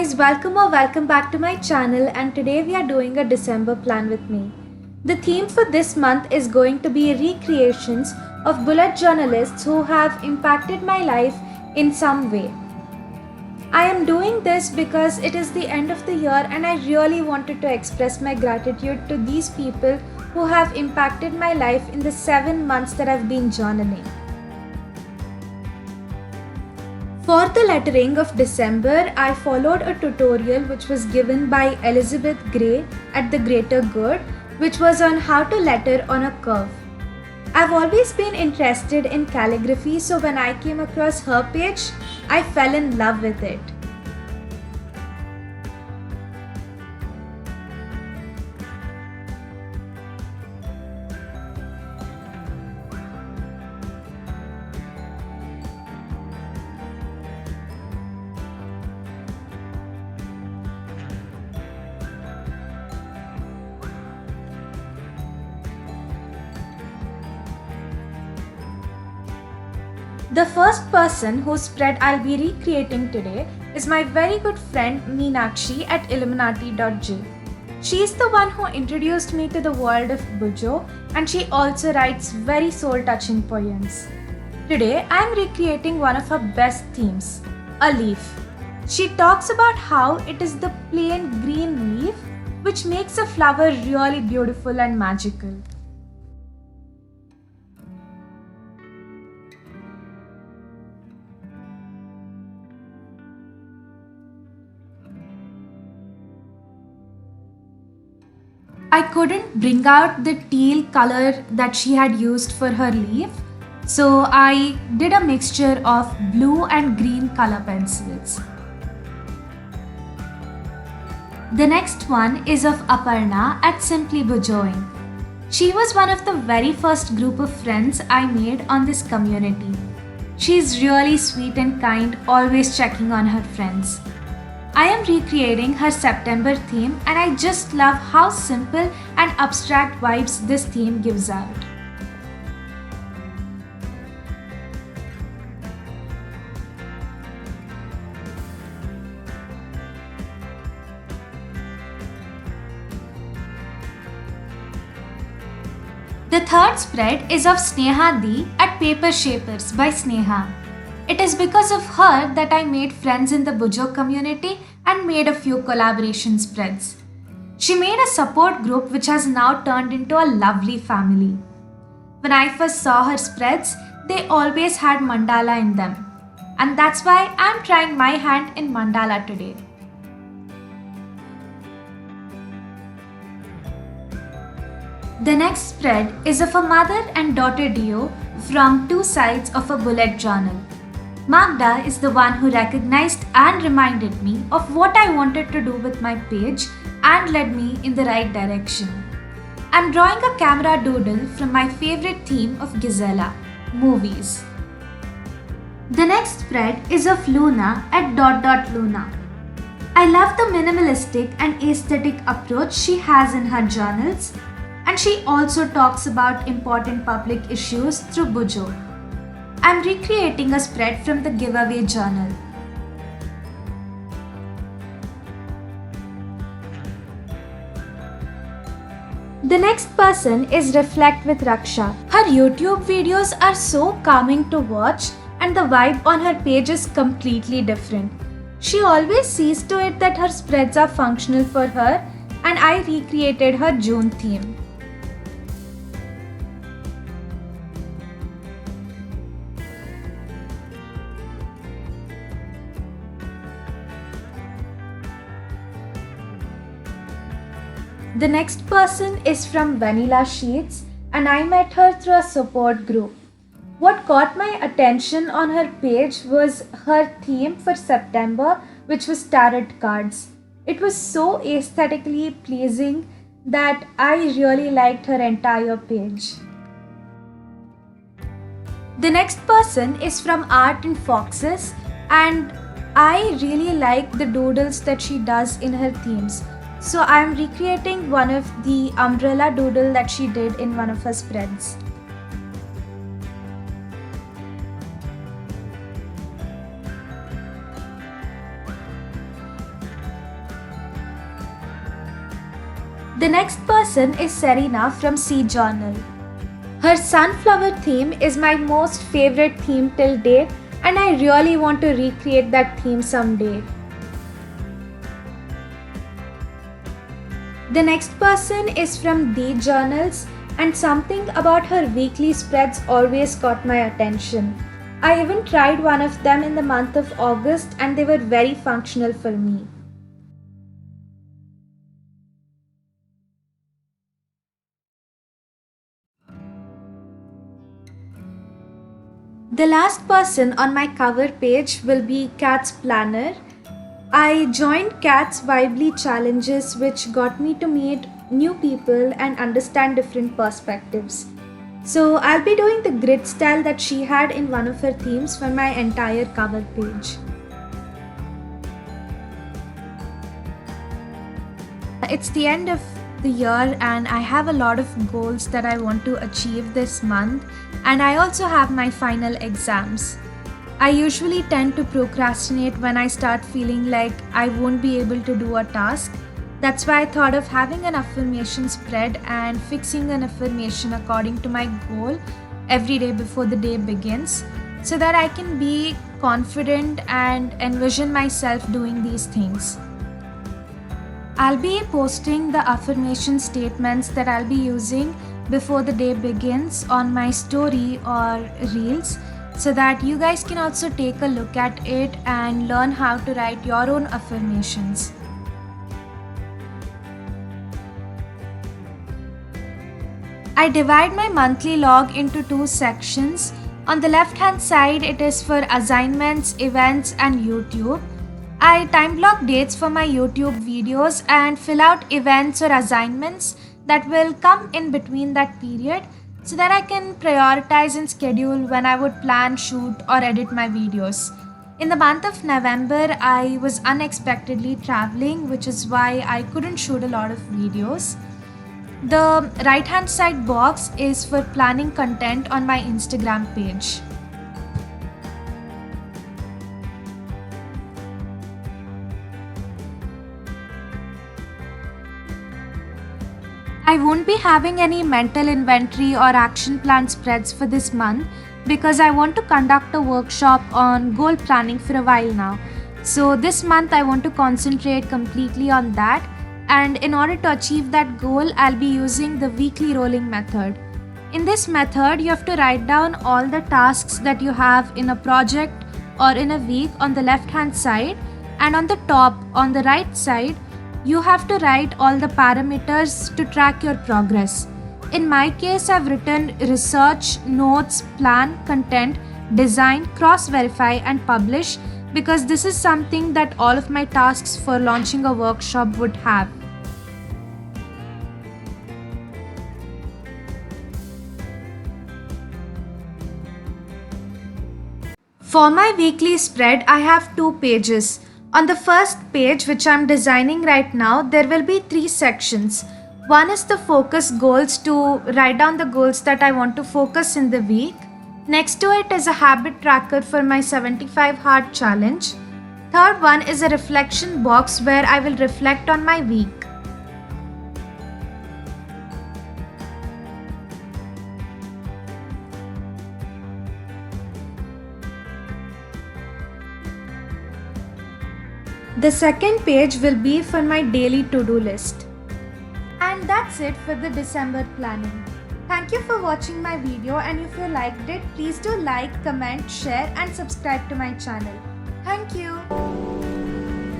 guys, welcome or welcome back to my channel, and today we are doing a December plan with me. The theme for this month is going to be recreations of bullet journalists who have impacted my life in some way. I am doing this because it is the end of the year and I really wanted to express my gratitude to these people who have impacted my life in the 7 months that I've been journaling. For the lettering of December, I followed a tutorial which was given by Elizabeth Gray at The Greater Good, which was on how to letter on a curve. I've always been interested in calligraphy, so when I came across her page, I fell in love with it. The first person whose spread I'll be recreating today is my very good friend Meenakshi at Illuminati.j. She is the one who introduced me to the world of Bujo, and she also writes very soul-touching poems. Today I'm recreating one of her best themes, a leaf. She talks about how it is the plain green leaf which makes a flower really beautiful and magical. I couldn't bring out the teal color that she had used for her leaf, so I did a mixture of blue and green color pencils. The next one is of Aparna at Simply Bujoing. She was one of the very first group of friends I made on this community. She is really sweet and kind, always checking on her friends. I am recreating her September theme and I just love how simple and abstract vibes this theme gives out. The third spread is of Sneha D at Paper Shapers by Sneha. It is because of her that I made friends in the Bujo community and made a few collaboration spreads. She made a support group which has now turned into a lovely family. When I first saw her spreads, they always had mandala in them. And that's why I'm trying my hand in mandala today. The next spread is of a mother and daughter duo from two sides of a bullet journal. Magda is the one who recognized and reminded me of what I wanted to do with my page and led me in the right direction. I'm drawing a camera doodle from my favorite theme of Gisela, movies. The next spread is of Luna at Luna. I love the minimalistic and aesthetic approach she has in her journals, and she also talks about important public issues through Bujo. I'm recreating a spread from the giveaway journal. The next person is Reflect with Raksha. Her YouTube videos are so calming to watch and the vibe on her page is completely different. She always sees to it that her spreads are functional for her, and I recreated her June theme. The next person is from Vanilla Sheets, and I met her through a support group. What caught my attention on her page was her theme for September, which was tarot cards. It was so aesthetically pleasing that I really liked her entire page. The next person is from Art and Foxes, and I really like the doodles that she does in her themes. So I am recreating one of the umbrella doodle that she did in one of her spreads. The next person is Serena from C Journal. Her sunflower theme is my most favorite theme till date, and I really want to recreate that theme someday. The next person is from D Journals, and something about her weekly spreads always caught my attention. I even tried one of them in the month of August, and they were very functional for me. The last person on my cover page will be Kat's Planner. I joined Kat's Vibely challenges, which got me to meet new people and understand different perspectives. So, I'll be doing the grid style that she had in one of her themes for my entire cover page. It's the end of the year, and I have a lot of goals that I want to achieve this month, and I also have my final exams. I usually tend to procrastinate when I start feeling like I won't be able to do a task. That's why I thought of having an affirmation spread and fixing an affirmation according to my goal every day before the day begins, so that I can be confident and envision myself doing these things. I'll be posting the affirmation statements that I'll be using before the day begins on my story or reels, so that you guys can also take a look at it and learn how to write your own affirmations. I divide my monthly log into two sections. On the left hand side, it is for assignments, events, and YouTube. I time block dates for my YouTube videos and fill out events or assignments that will come in between that period, so that I can prioritize and schedule when I would plan, shoot, or edit my videos. In the month of November, I was unexpectedly traveling, which is why I couldn't shoot a lot of videos. The right hand side box is for planning content on my Instagram page. I won't be having any mental inventory or action plan spreads for this month, because I want to conduct a workshop on goal planning for a while now. So, this month I want to concentrate completely on that, and in order to achieve that goal, I'll be using the weekly rolling method. In this method, you have to write down all the tasks that you have in a project or in a week on the left hand side, and on the top, on the right side, you have to write all the parameters to track your progress. In my case, I've written research, notes, plan, content, design, cross verify, and publish, because this is something that all of my tasks for launching a workshop would have. For my weekly spread, I have two pages. On the first page, which I'm designing right now, there will be three sections. One is the focus goals, to write down the goals that I want to focus in the week. Next to it is a habit tracker for my 75 hard challenge. Third one is a reflection box where I will reflect on my week. The second page will be for my daily to-do list. And that's it for the December planning. Thank you for watching my video, and if you liked it, please do like, comment, share, and subscribe to my channel. Thank you.